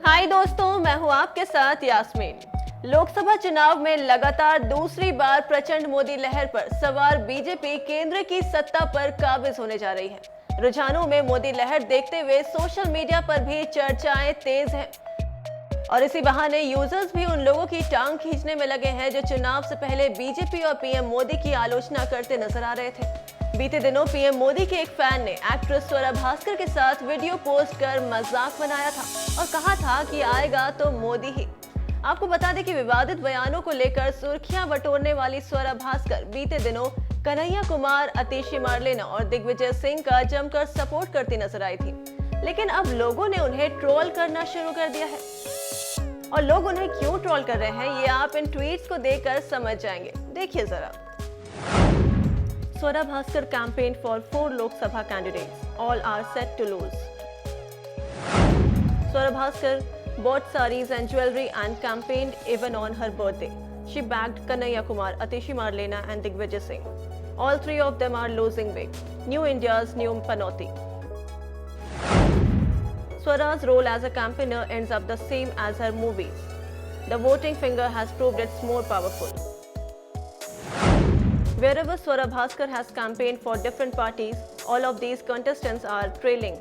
हाय दोस्तों, मैं हूं आपके साथ यास्मीन। लोकसभा चुनाव में लगातार दूसरी बार प्रचंड मोदी लहर पर सवार बीजेपी केंद्र की सत्ता पर काबिज होने जा रही है। रुझानों में मोदी लहर देखते हुए सोशल मीडिया पर भी चर्चाएं तेज हैं और इसी बहाने यूजर्स भी उन लोगों की टांग खींचने में लगे हैं जो चुनाव से पहले बीजेपी और पीएम मोदी की आलोचना करते नजर आ रहे थे। बीते दिनों पीएम मोदी के एक फैन ने एक्ट्रेस स्वरा भास्कर के साथ वीडियो पोस्ट कर मजाक बनाया था और कहा था कि आएगा तो मोदी ही। आपको बता दें कि विवादित बयानों को लेकर सुर्खियां बटोरने वाली स्वरा भास्कर बीते दिनों कन्हैया कुमार, अतिशी मार्लेना और दिग्विजय सिंह का जमकर सपोर्ट करती नजर आई थी। लेकिन अब लोगों ने उन्हें ट्रोल करना शुरू कर दिया है और लोग उन्हें क्यों ट्रोल कर रहे हैं ये आप इन ट्वीट्स को देखकर समझ जाएंगे। देखिए जरा। Swara Bhaskar campaigned for 4 Lok Sabha candidates. All are set to lose. Swara Bhaskar bought sarees and jewelry and campaigned even on her birthday. She backed Kanhaiya Kumar, Atishi Marlena and Digvijay Singh. All three of them are losing weight. New India's new Panoti. Swara's role as a campaigner ends up the same as her movies. The voting finger has proved it's more powerful. Wherever Swara Bhaskar has campaigned for different parties, all of these contestants are trailing.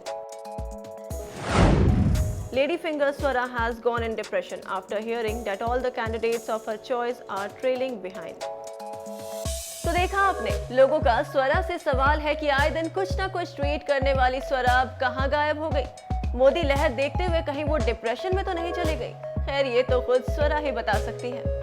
Lady Finger Swara has gone in depression after hearing that all the candidates of her choice are trailing behind. तो देखा आपने, लोगों का स्वरा से सवाल है कि आए दिन कुछ ना कुछ ट्वीट करने वाली स्वरा अब कहां गायब हो गई। मोदी लहर देखते हुए कहीं वो डिप्रेशन में तो नहीं चली गई। खैर ये तो खुद स्वरा ही बता सकती है।